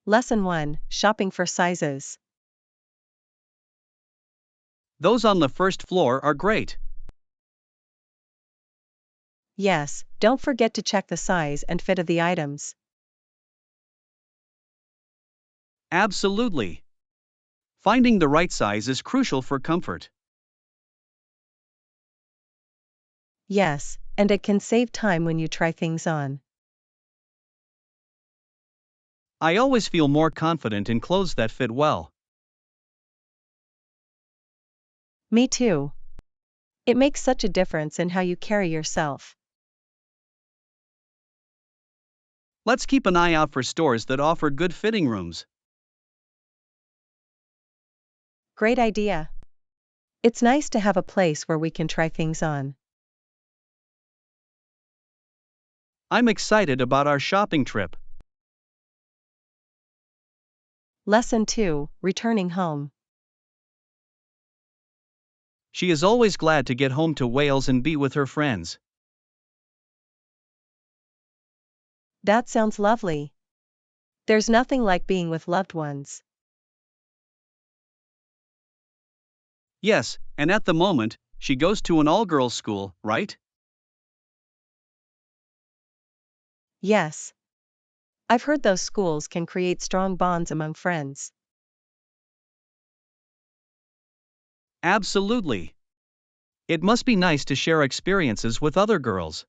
Lesson 1, Shopping for Sizes. Those on the first floor are great. Yes, don't forget to check the size and fit of the items. Absolutely. Finding the right size is crucial for comfort. Yes, and it can save time when you try things on. I always feel more confident in clothes that fit well. Me too. It makes such a difference in how you carry yourself. Let's keep an eye out for stores that offer good fitting rooms. Great idea. It's nice to have a place where we can try things on. I'm excited about our shopping trip. Lesson 2, Returning Home. She is always glad to get home to Wales and be with her friends. That sounds lovely. There's nothing like being with loved ones. Yes, and at the moment, she goes to an all-girls school, right? Yes. I've heard those schools can create strong bonds among friends. Absolutely. It must be nice to share experiences with other girls.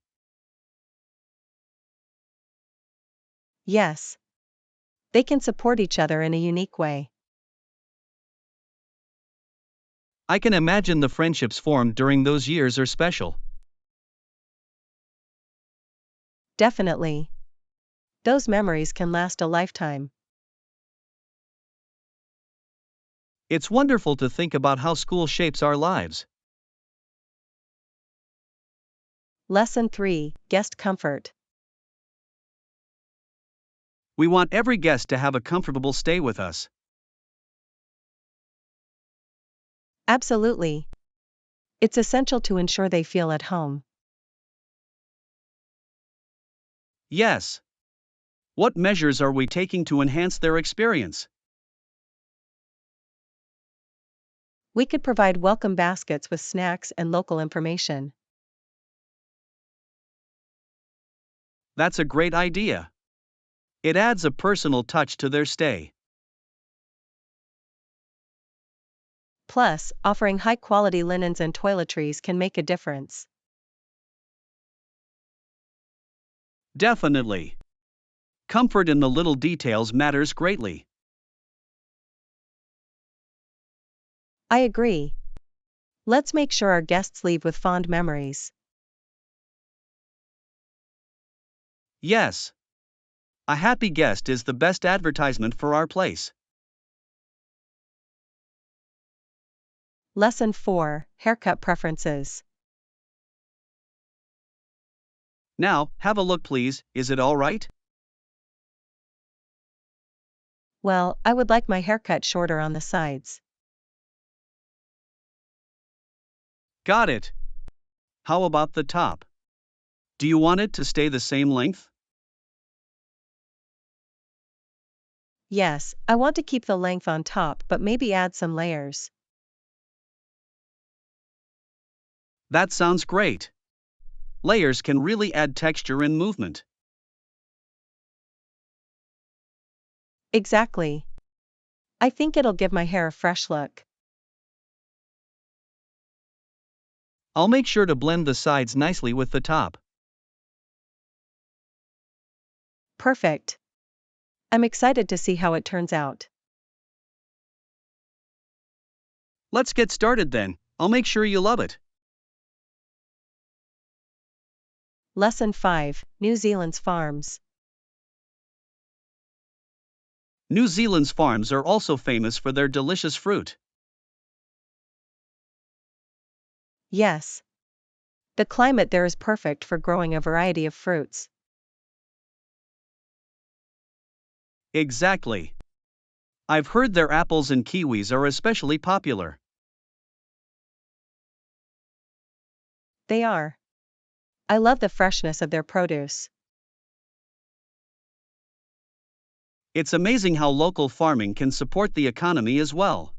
Yes. They can support each other in a unique way. I can imagine the friendships formed during those years are special. Definitely. Those memories can last a lifetime. It's wonderful to think about how school shapes our lives. Lesson 3, Guest Comfort. We want every guest to have a comfortable stay with us. Absolutely. It's essential to ensure they feel at home. Yes. What measures are we taking to enhance their experience? We could provide welcome baskets with snacks and local information. That's a great idea. It adds a personal touch to their stay. Plus, offering high-quality linens and toiletries can make a difference. Definitely. Comfort in the little details matters greatly. I agree. Let's make sure our guests leave with fond memories. Yes. A happy guest is the best advertisement for our place. Lesson 4, Haircut Preferences. Now, have a look please, is it all right? Well, I would like my haircut shorter on the sides. Got it. How about the top? Do you want it to stay the same length? Yes, I want to keep the length on top but maybe add some layers. That sounds great. Layers can really add texture and movement. Exactly. I think it'll give my hair a fresh look. I'll make sure to blend the sides nicely with the top. Perfect. I'm excited to see how it turns out. Let's get started then, I'll make sure you love it. Lesson 5, New Zealand's Farms. New Zealand's farms are also famous for their delicious fruit. Yes. The climate there is perfect for growing a variety of fruits. Exactly. I've heard their apples and kiwis are especially popular. They are. I love the freshness of their produce. It's amazing how local farming can support the economy as well.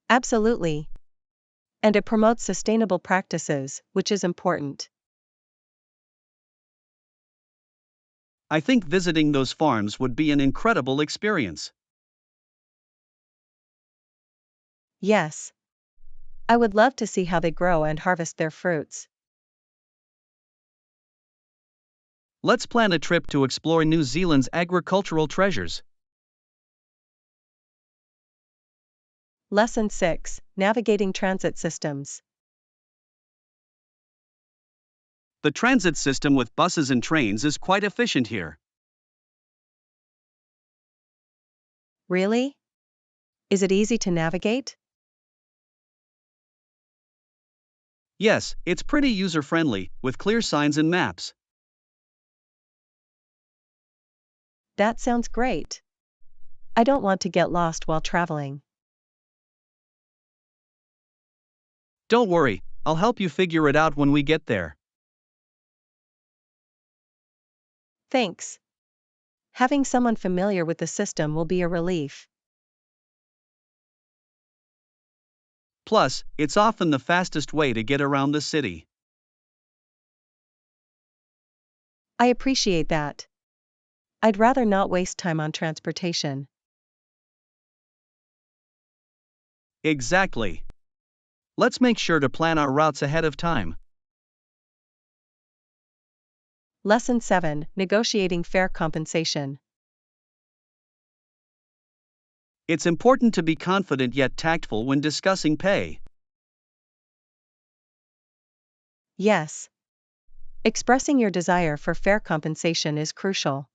Absolutely. And it promotes sustainable practices, which is important. I think visiting those farms would be an incredible experience. Yes. I would love to see how they grow and harvest their fruits. Let's plan a trip to explore New Zealand's agricultural treasures. Lesson 6: Navigating Transit Systems. The transit system with buses and trains is quite efficient here. Really? Is it easy to navigate? Yes, it's pretty user friendly, with clear signs and maps. That sounds great. I don't want to get lost while traveling. Don't worry, I'll help you figure it out when we get there. Thanks. Having someone familiar with the system will be a relief. Plus, it's often the fastest way to get around the city. I appreciate that. I'd rather not waste time on transportation. Exactly. Let's make sure to plan our routes ahead of time. Lesson 7: Negotiating Fair Compensation. It's important to be confident yet tactful when discussing pay. Yes. Expressing your desire for fair compensation is crucial.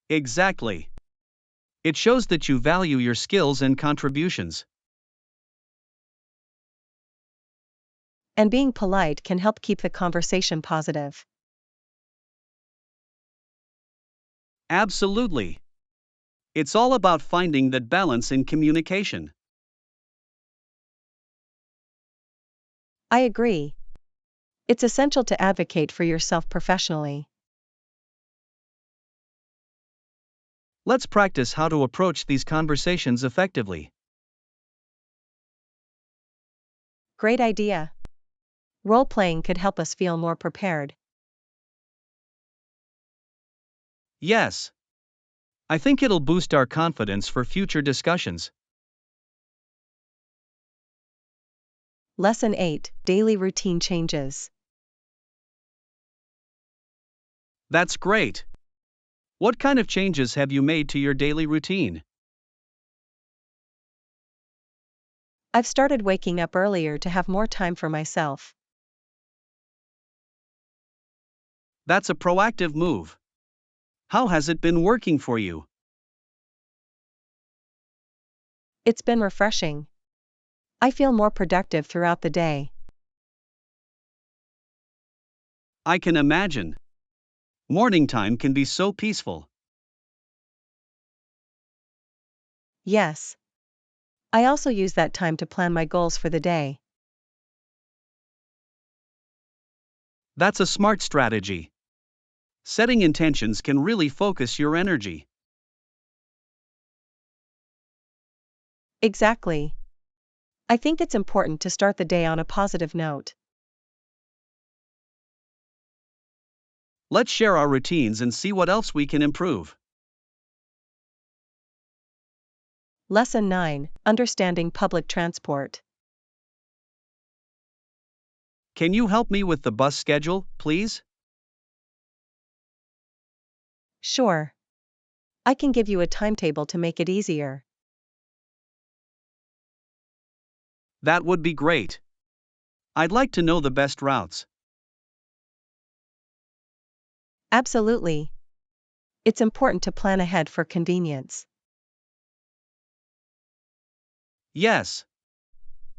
Exactly. It shows that you value your skills and contributions. And being polite can help keep the conversation positive. Absolutely. It's all about finding that balance in communication. I agree. It's essential to advocate for yourself professionally. Let's practice how to approach these conversations effectively. Great idea. Role playing could help us feel more prepared. Yes. I think it'll boost our confidence for future discussions. Lesson 8: Daily Routine Changes. That's great. What kind of changes have you made to your daily routine? I've started waking up earlier to have more time for myself. That's a proactive move. How has it been working for you? It's been refreshing. I feel more productive throughout the day. I can imagine. Morning time can be so peaceful. Yes. I also use that time to plan my goals for the day. That's a smart strategy. Setting intentions can really focus your energy. Exactly. I think it's important to start the day on a positive note. Let's share our routines and see what else we can improve. Lesson 9: Understanding Public Transport. Can you help me with the bus schedule, please? Sure. I can give you a timetable to make it easier. That would be great. I'd like to know the best routes. Absolutely. It's important to plan ahead for convenience. Yes.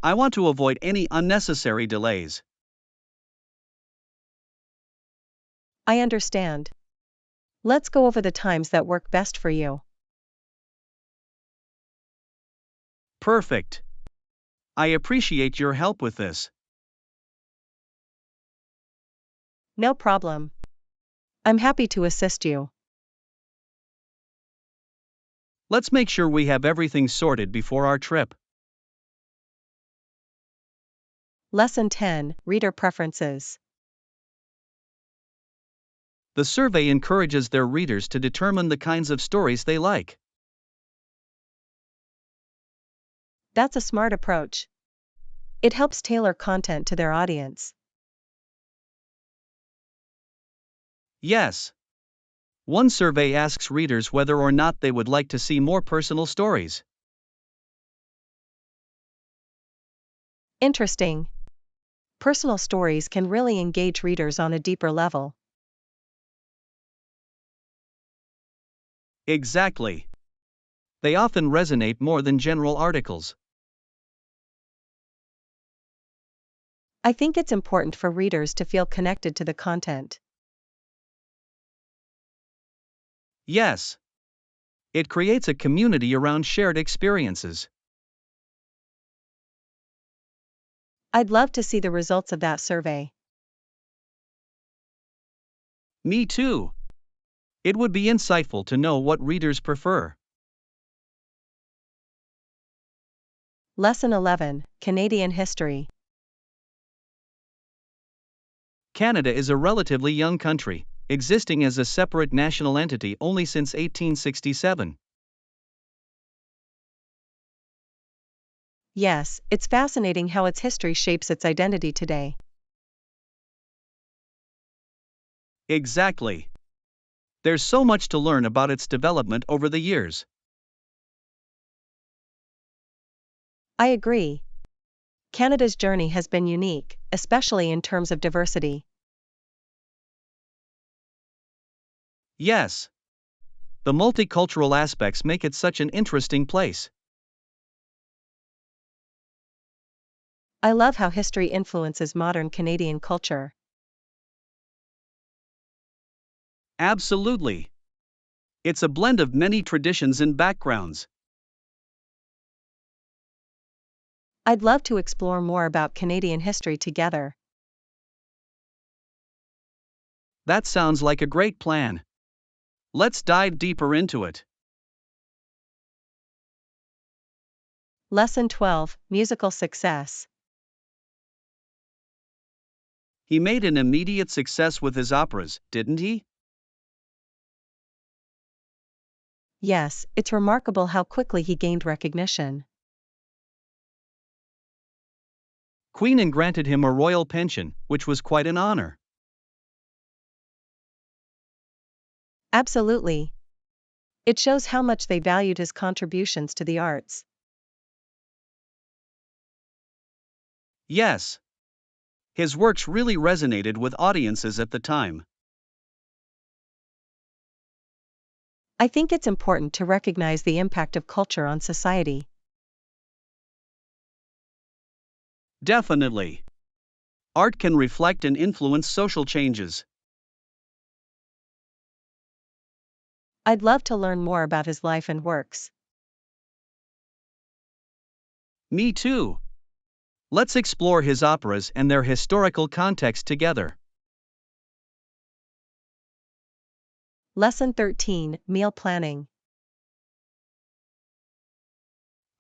I want to avoid any unnecessary delays. I understand. Let's go over the times that work best for you. Perfect. I appreciate your help with this. No problem. I'm happy to assist you. Let's make sure we have everything sorted before our trip. Lesson 10, Reader Preferences. The survey encourages their readers to determine the kinds of stories they like. That's a smart approach. It helps tailor content to their audience. Yes. One survey asks readers whether or not they would like to see more personal stories. Interesting. Personal stories can really engage readers on a deeper level. Exactly. They often resonate more than general articles. I think it's important for readers to feel connected to the content. Yes. It creates a community around shared experiences. I'd love to see the results of that survey. Me too. It would be insightful to know what readers prefer. Lesson 11, Canadian History. Canada is a relatively young country, existing as a separate national entity only since 1867. Yes, it's fascinating how its history shapes its identity today. Exactly. There's so much to learn about its development over the years. I agree. Canada's journey has been unique, especially in terms of diversity. Yes. The multicultural aspects make it such an interesting place. I love how history influences modern Canadian culture. Absolutely. It's a blend of many traditions and backgrounds. I'd love to explore more about Canadian history together. That sounds like a great plan. Let's dive deeper into it. Lesson 12, Musical Success. He made an immediate success with his operas, didn't he? Yes, it's remarkable how quickly he gained recognition. Queen granted him a royal pension, which was quite an honor. Absolutely. It shows how much they valued his contributions to the arts. Yes. His works really resonated with audiences at the time. I think it's important to recognize the impact of culture on society. Definitely. Art can reflect and influence social changes. I'd love to learn more about his life and works. Me too. Let's explore his operas and their historical context together. Lesson 13, Meal Planning.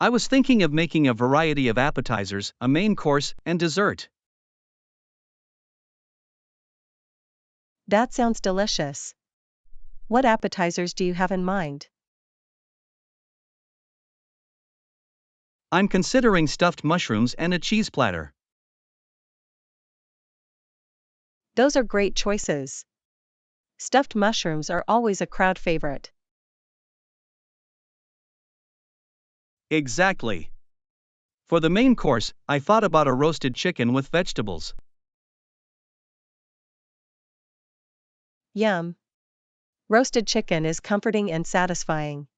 I was thinking of making a variety of appetizers, a main course, and dessert. That sounds delicious. What appetizers do you have in mind? I'm considering stuffed mushrooms and a cheese platter. Those are great choices. Stuffed mushrooms are always a crowd favorite. Exactly. For the main course, I thought about a roasted chicken with vegetables. Yum. Roasted chicken is comforting and satisfying.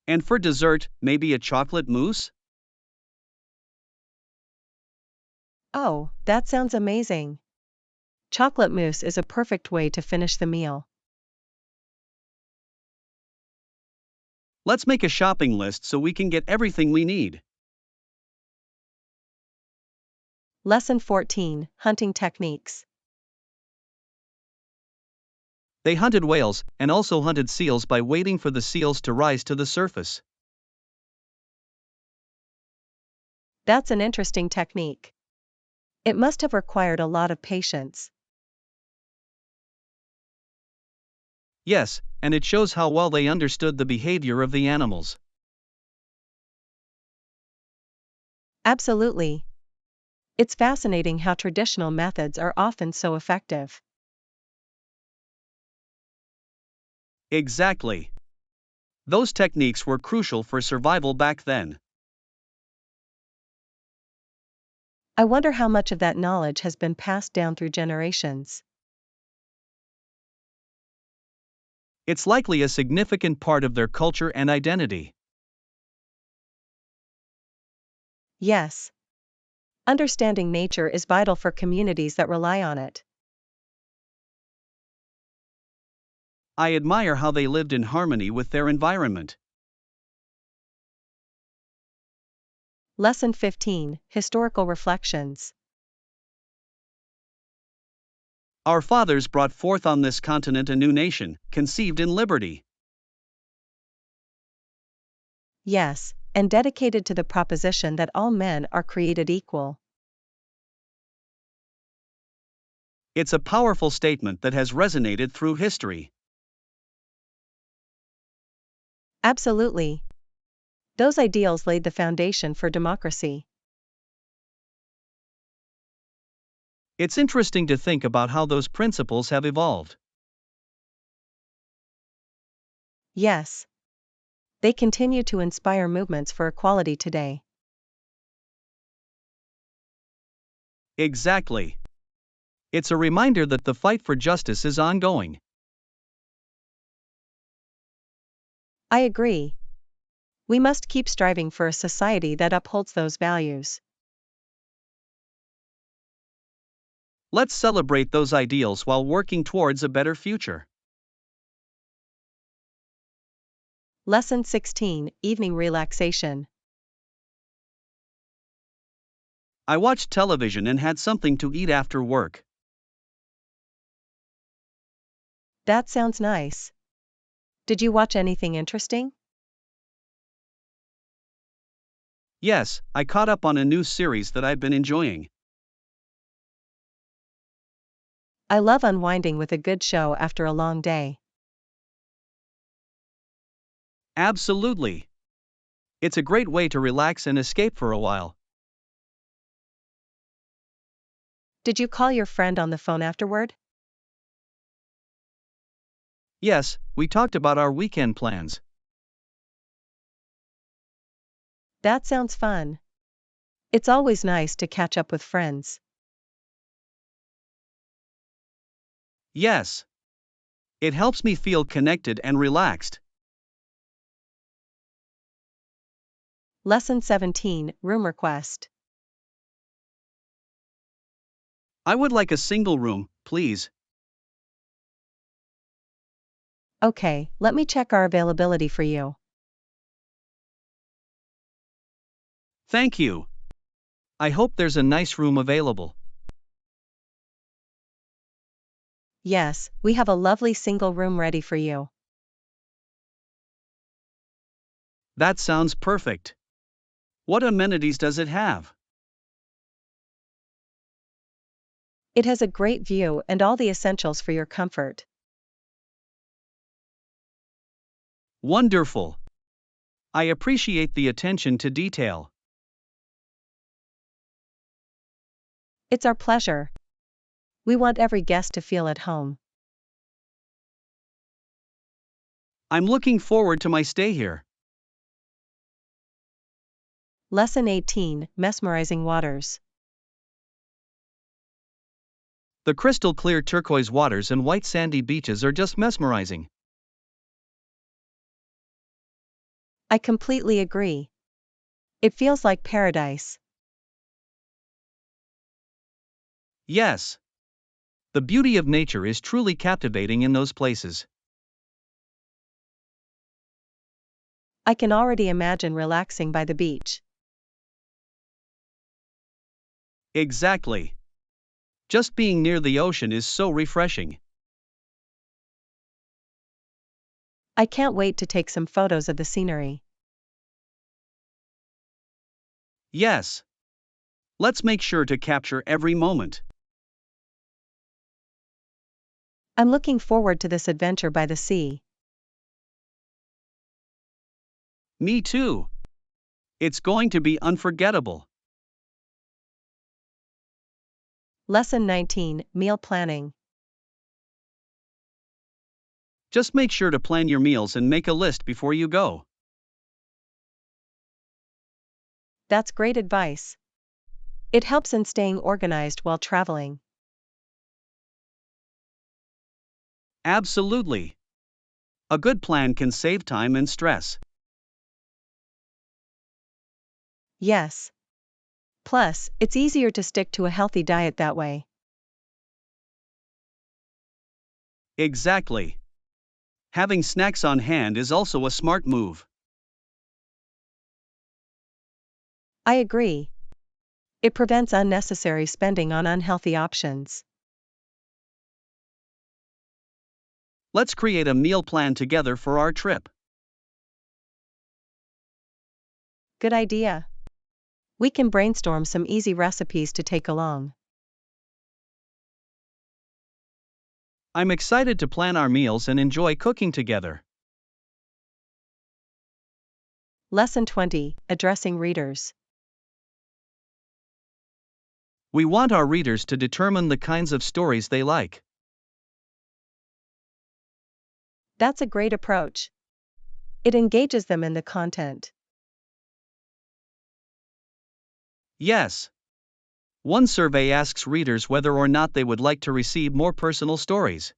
And for dessert, maybe a chocolate mousse? Oh, that sounds amazing. Chocolate mousse is a perfect way to finish the meal. Let's make a shopping list so we can get everything we need. Lesson 14, Hunting Techniques. They hunted whales and also hunted seals by waiting for the seals to rise to the surface. That's an interesting technique. It must have required a lot of patience. Yes, and it shows how well they understood the behavior of the animals. Absolutely. It's fascinating how traditional methods are often so effective. Exactly. Those techniques were crucial for survival back then. I wonder how much of that knowledge has been passed down through generations. It's likely a significant part of their culture and identity. Yes. Understanding nature is vital for communities that rely on it. I admire how they lived in harmony with their environment. Lesson 15, Historical Reflections. Our fathers brought forth on this continent a new nation, conceived in liberty. Yes, and dedicated to the proposition that all men are created equal. It's a powerful statement that has resonated through history. Absolutely. Those ideals laid the foundation for democracy. It's interesting to think about how those principles have evolved. Yes. They continue to inspire movements for equality today. Exactly. It's a reminder that the fight for justice is ongoing. I agree. We must keep striving for a society that upholds those values. Let's celebrate those ideals while working towards a better future. Lesson 16, Evening Relaxation. I watched television and had something to eat after work. That sounds nice. Did you watch anything interesting? Yes, I caught up on a new series that I've been enjoying. I love unwinding with a good show after a long day. Absolutely. It's a great way to relax and escape for a while. Did you call your friend on the phone afterward? Yes, we talked about our weekend plans. That sounds fun. It's always nice to catch up with friends. Yes. It helps me feel connected and relaxed. Lesson 17, Room Request. I would like a single room, please. Okay, let me check our availability for you. Thank you. I hope there's a nice room available. Yes, we have a lovely single room ready for you. That sounds perfect. What amenities does it have? It has a great view and all the essentials for your comfort. Wonderful. I appreciate the attention to detail. It's our pleasure. We want every guest to feel at home. I'm looking forward to my stay here. Lesson 18, Mesmerizing Waters. The crystal clear turquoise waters and white sandy beaches are just mesmerizing. I completely agree. It feels like paradise. Yes. The beauty of nature is truly captivating in those places. I can already imagine relaxing by the beach. Exactly. Just being near the ocean is so refreshing. I can't wait to take some photos of the scenery. Yes. Let's make sure to capture every moment. I'm looking forward to this adventure by the sea. Me too. It's going to be unforgettable. Lesson 19, Meal Planning. Just make sure to plan your meals and make a list before you go. That's great advice. It helps in staying organized while traveling. Absolutely. A good plan can save time and stress. Yes. Plus, it's easier to stick to a healthy diet that way. Exactly. Having snacks on hand is also a smart move. I agree. It prevents unnecessary spending on unhealthy options. Let's create a meal plan together for our trip. Good idea. We can brainstorm some easy recipes to take along. I'm excited to plan our meals and enjoy cooking together. Lesson 20, Addressing Readers. We want our readers to determine the kinds of stories they like. That's a great approach. It engages them in the content. Yes. One survey asks readers whether or not they would like to receive more personal stories.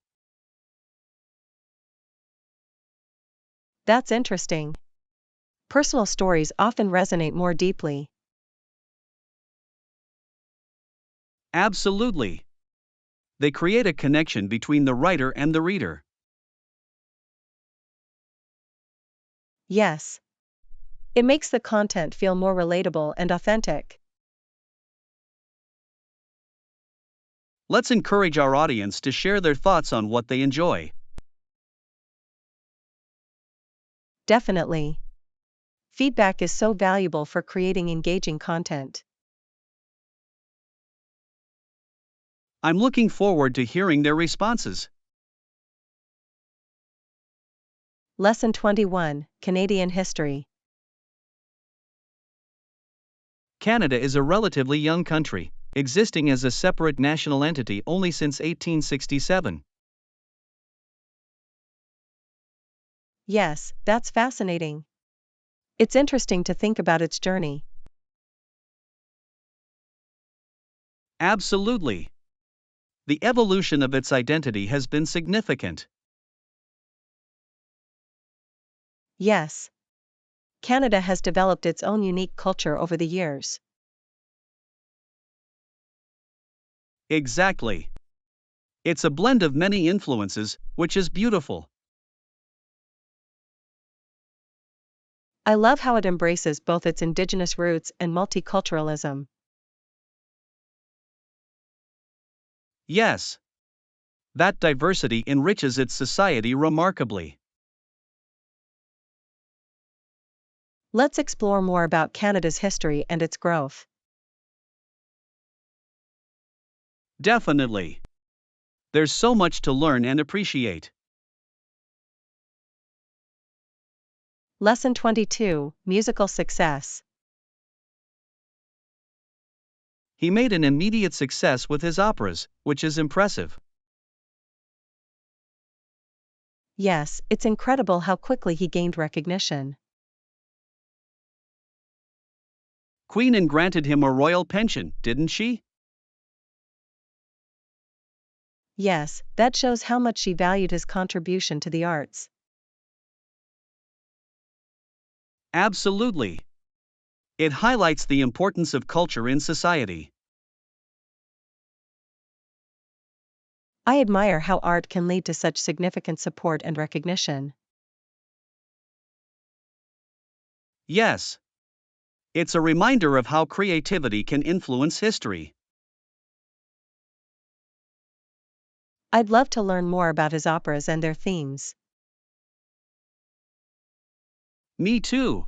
That's interesting. Personal stories often resonate more deeply. Absolutely. They create a connection between the writer and the reader. Yes. It makes the content feel more relatable and authentic. Let's encourage our audience to share their thoughts on what they enjoy. Definitely. Feedback is so valuable for creating engaging content. I'm looking forward to hearing their responses. Lesson 21, Canadian History. Canada is a relatively young country, existing as a separate national entity only since 1867. Yes, that's fascinating. It's interesting to think about its journey. Absolutely. The evolution of its identity has been significant. Yes. Canada has developed its own unique culture over the years. Exactly. It's a blend of many influences, which is beautiful. I love how it embraces both its indigenous roots and multiculturalism. Yes. That diversity enriches its society remarkably. Let's explore more about Canada's history and its growth. Definitely. There's so much to learn and appreciate. Lesson 22, Musical Success. He made an immediate success with his operas, which is impressive. Yes, it's incredible how quickly he gained recognition. Queen Anne granted him a royal pension, didn't she? Yes, that shows how much she valued his contribution to the arts. Absolutely. It highlights the importance of culture in society. I admire how art can lead to such significant support and recognition. Yes. It's a reminder of how creativity can influence history. I'd love to learn more about his operas and their themes. Me too.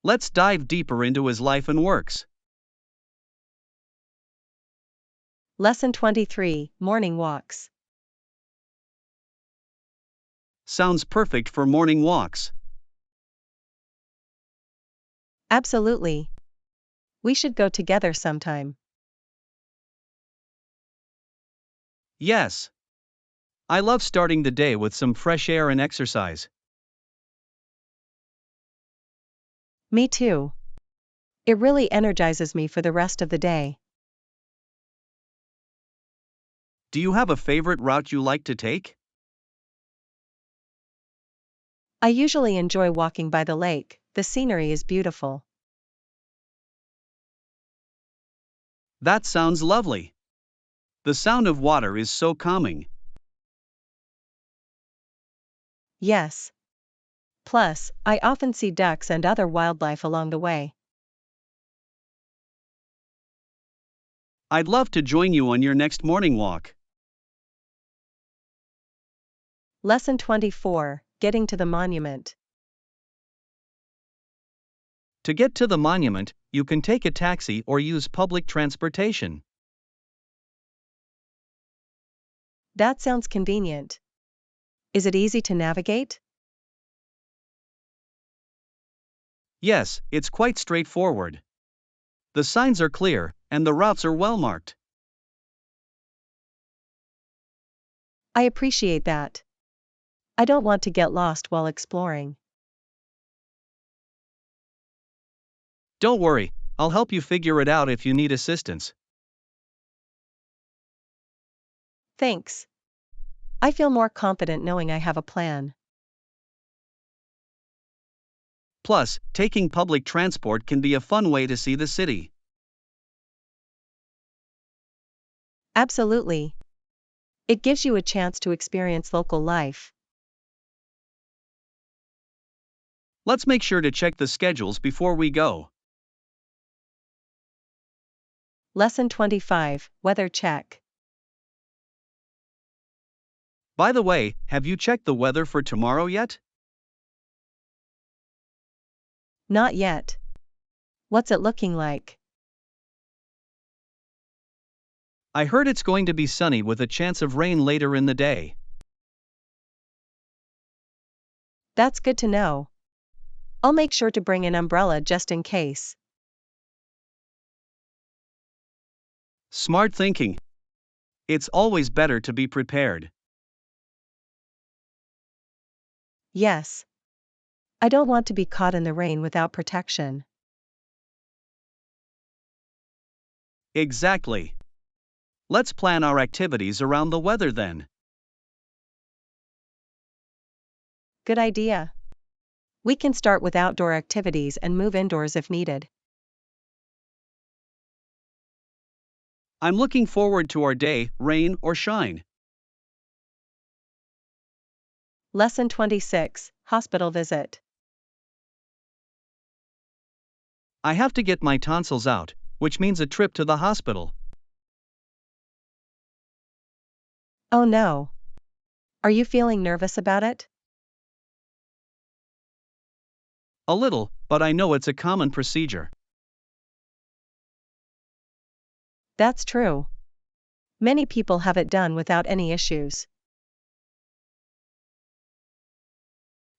Let's dive deeper into his life and works. Lesson 23, Morning Walks. Sounds perfect for morning walks. Absolutely. We should go together sometime. Yes. I love starting the day with some fresh air and exercise. Me too. It really energizes me for the rest of the day. Do you have a favorite route you like to take? I usually enjoy walking by the lake, the scenery is beautiful. That sounds lovely. The sound of water is so calming. Yes. Plus, I often see ducks and other wildlife along the way. I'd love to join you on your next morning walk. Lesson 24, Getting to the Monument. To get to the monument, you can take a taxi or use public transportation. That sounds convenient. Is it easy to navigate? Yes, it's quite straightforward. The signs are clear, and the routes are well marked. I appreciate that. I don't want to get lost while exploring. Don't worry, I'll help you figure it out if you need assistance. Thanks. I feel more confident knowing I have a plan. Plus, taking public transport can be a fun way to see the city. Absolutely. It gives you a chance to experience local life. Let's make sure to check the schedules before we go. Lesson 25, Weather Check. By the way, have you checked the weather for tomorrow yet? Not yet. What's it looking like? I heard it's going to be sunny with a chance of rain later in the day. That's good to know. I'll make sure to bring an umbrella just in case. Smart thinking. It's always better to be prepared. Yes. I don't want to be caught in the rain without protection. Exactly. Let's plan our activities around the weather then. Good idea. We can start with outdoor activities and move indoors if needed. I'm looking forward to our day, rain or shine. Lesson 26, Hospital Visit. I have to get my tonsils out, which means a trip to the hospital. Oh no. Are you feeling nervous about it? A little, but I know it's a common procedure. That's true. Many people have it done without any issues.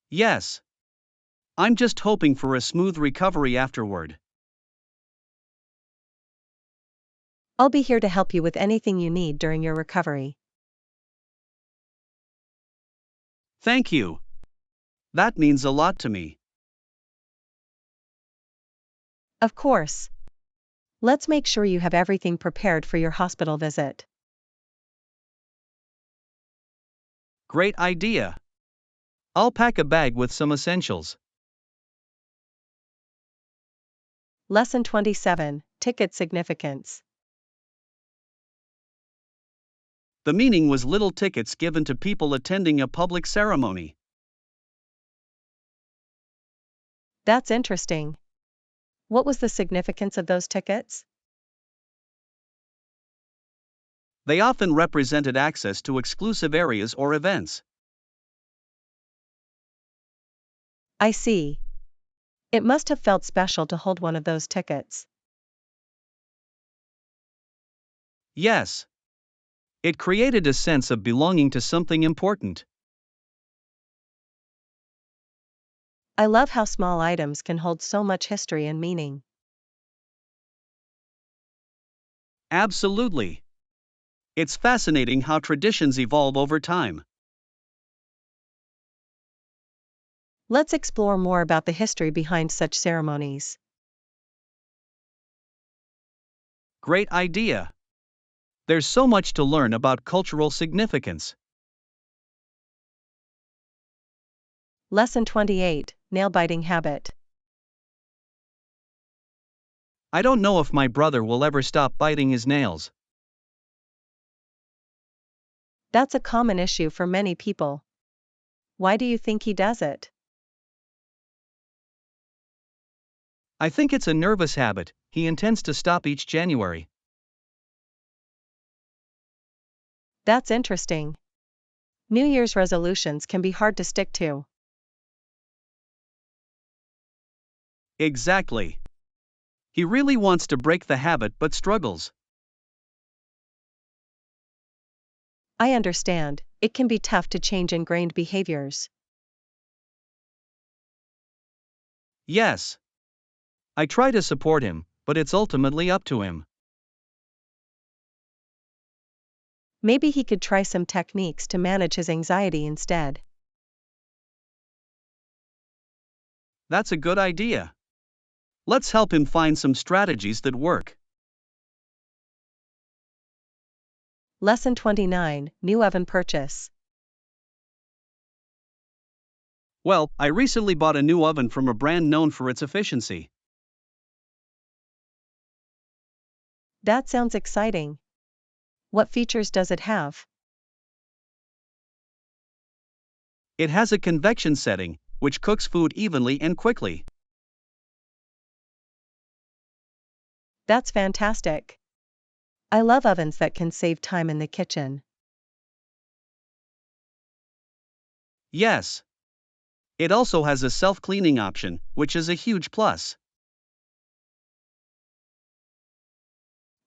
Yes. I'm just hoping for a smooth recovery afterward. I'll be here to help you with anything you need during your recovery. Thank you. That means a lot to me. Of course. Let's make sure you have everything prepared for your hospital visit. Great idea. I'll pack a bag with some essentials. Lesson 27, Ticket Significance. The meaning was little tickets given to people attending a public ceremony. That's interesting. What was the significance of those tickets? They often represented access to exclusive areas or events. I see. It must have felt special to hold one of those tickets. Yes. It created a sense of belonging to something important. I love how small items can hold so much history and meaning. Absolutely. It's fascinating how traditions evolve over time. Let's explore more about the history behind such ceremonies. Great idea. There's so much to learn about cultural significance. Lesson 28, Nail Biting Habit. I don't know if my brother will ever stop biting his nails. That's a common issue for many people. Why do you think he does it? I think it's a nervous habit he intends to stop each January. That's interesting. New Year's resolutions can be hard to stick to. Exactly. He really wants to break the habit but struggles. I understand, it can be tough to change ingrained behaviors. Yes. I try to support him, but it's ultimately up to him. Maybe he could try some techniques to manage his anxiety instead. That's a good idea. Let's help him find some strategies that work. Lesson 29, New Oven Purchase. Well, I recently bought a new oven from a brand known for its efficiency. That sounds exciting. What features does it have? It has a convection setting, which cooks food evenly and quickly. That's fantastic. I love ovens that can save time in the kitchen. Yes. It also has a self-cleaning option, which is a huge plus.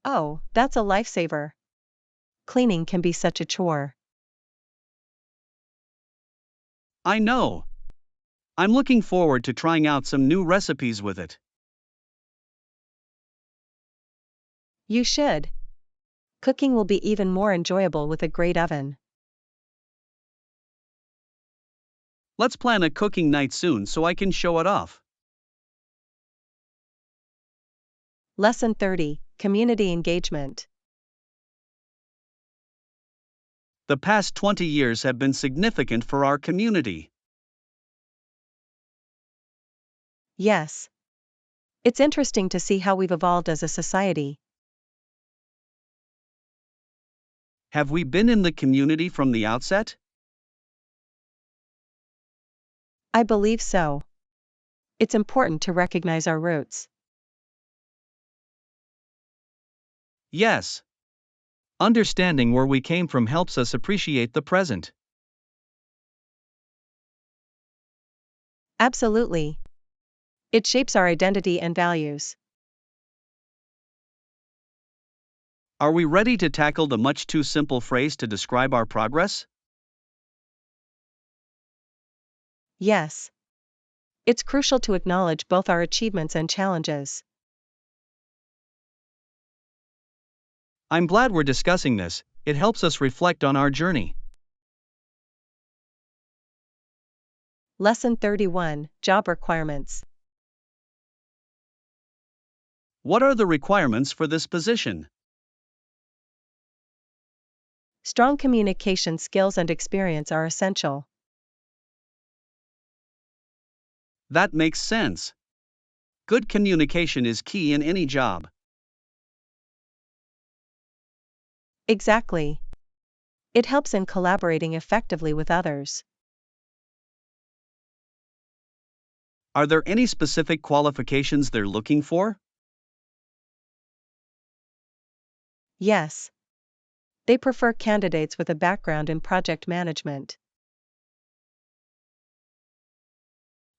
Oh, that's a lifesaver. Cleaning can be such a chore. I know. I'm looking forward to trying out some new recipes with it. You should. Cooking will be even more enjoyable with a great oven. Let's plan a cooking night soon so I can show it off. Lesson 30, Community Engagement. The past 20 years have been significant for our community. Yes. It's interesting to see how we've evolved as a society. Have we been in the community from the outset? I believe so. It's important to recognize our roots. Yes. Understanding where we came from helps us appreciate the present. Absolutely. It shapes our identity and values. Are we ready to tackle the much too simple phrase to describe our progress? Yes. It's crucial to acknowledge both our achievements and challenges. I'm glad we're discussing this, it helps us reflect on our journey. Lesson 31, Job Requirements. What are the requirements for this position? Strong communication skills and experience are essential. That makes sense. Good communication is key in any job. Exactly. It helps in collaborating effectively with others. Are there any specific qualifications they're looking for? Yes. They prefer candidates with a background in project management.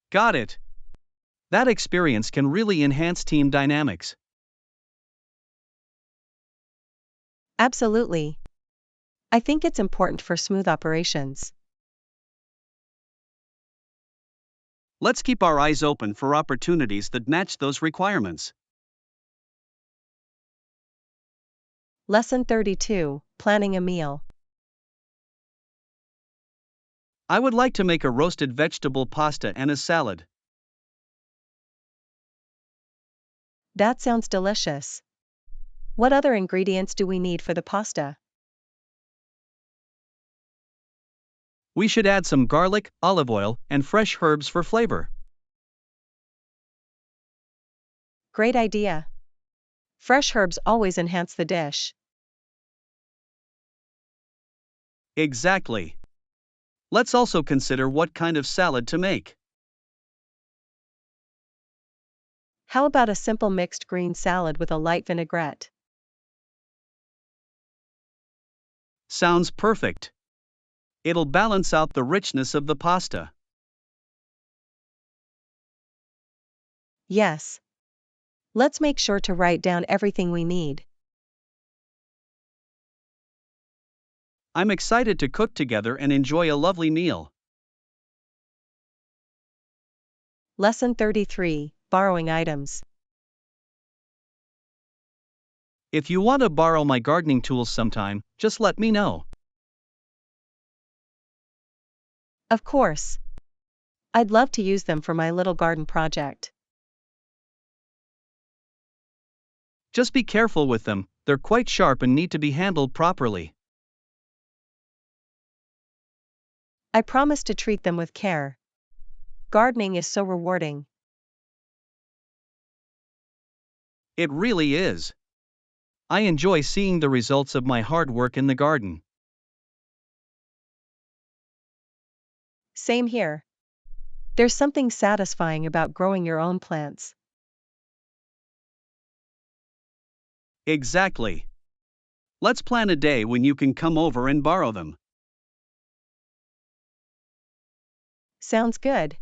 Got it. That experience can really enhance team dynamics. Absolutely. I think it's important for smooth operations. Let's keep our eyes open for opportunities that match those requirements. Lesson 32, Planning a Meal. I would like to make a roasted vegetable pasta and a salad. That sounds delicious. What other ingredients do we need for the pasta? We should add some garlic, olive oil, and fresh herbs for flavor. Great idea. Fresh herbs always enhance the dish. Exactly. Let's also consider what kind of salad to make. How about a simple mixed green salad with a light vinaigrette? Sounds perfect. It'll balance out the richness of the pasta. Yes. Let's make sure to write down everything we need. I'm excited to cook together and enjoy a lovely meal. Lesson 33, Borrowing Items. If you want to borrow my gardening tools sometime, just let me know. Of course. I'd love to use them for my little garden project. Just be careful with them, they're quite sharp and need to be handled properly. I promise to treat them with care. Gardening is so rewarding. It really is. I enjoy seeing the results of my hard work in the garden. Same here. There's something satisfying about growing your own plants. Exactly. Let's plan a day when you can come over and borrow them. Sounds good.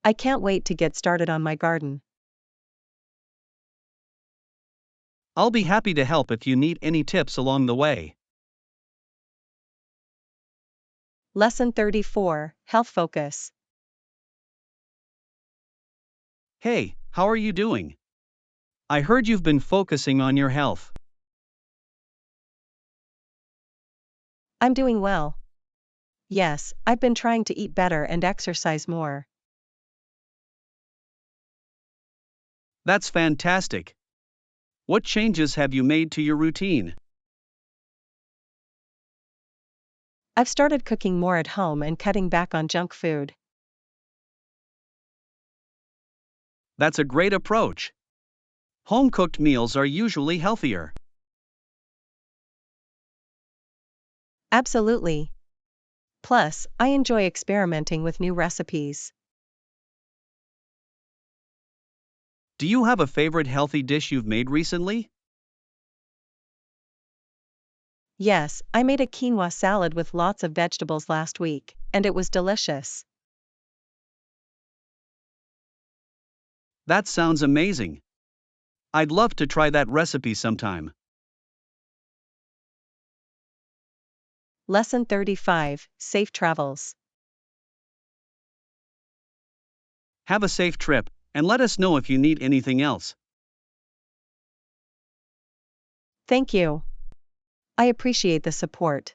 I can't wait to get started on my garden. I'll be happy to help if you need any tips along the way. Lesson 34, Health Focus. Hey, how are you doing? I heard you've been focusing on your health. I'm doing well. Yes, I've been trying to eat better and exercise more. That's fantastic. What changes have you made to your routine? I've started cooking more at home and cutting back on junk food. That's a great approach. Home cooked meals are usually healthier. Absolutely. Plus, I enjoy experimenting with new recipes. Do you have a favorite healthy dish you've made recently? Yes, I made a quinoa salad with lots of vegetables last week, and it was delicious. That sounds amazing. I'd love to try that recipe sometime. Lesson 35, Safe Travels. Have a safe trip, and let us know if you need anything else. Thank you. I appreciate the support.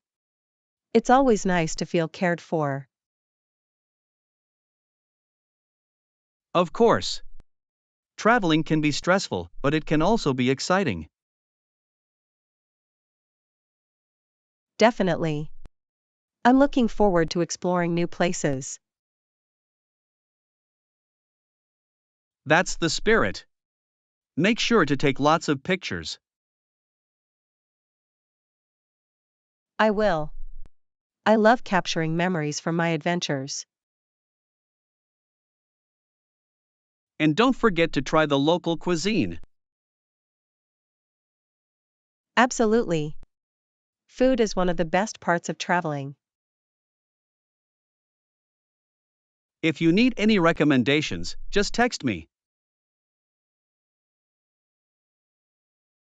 It's always nice to feel cared for. Of course. Traveling can be stressful, but it can also be exciting. Definitely. I'm looking forward to exploring new places. That's the spirit. Make sure to take lots of pictures. I will. I love capturing memories from my adventures. And don't forget to try the local cuisine. Absolutely. Food is one of the best parts of traveling. If you need any recommendations, just text me.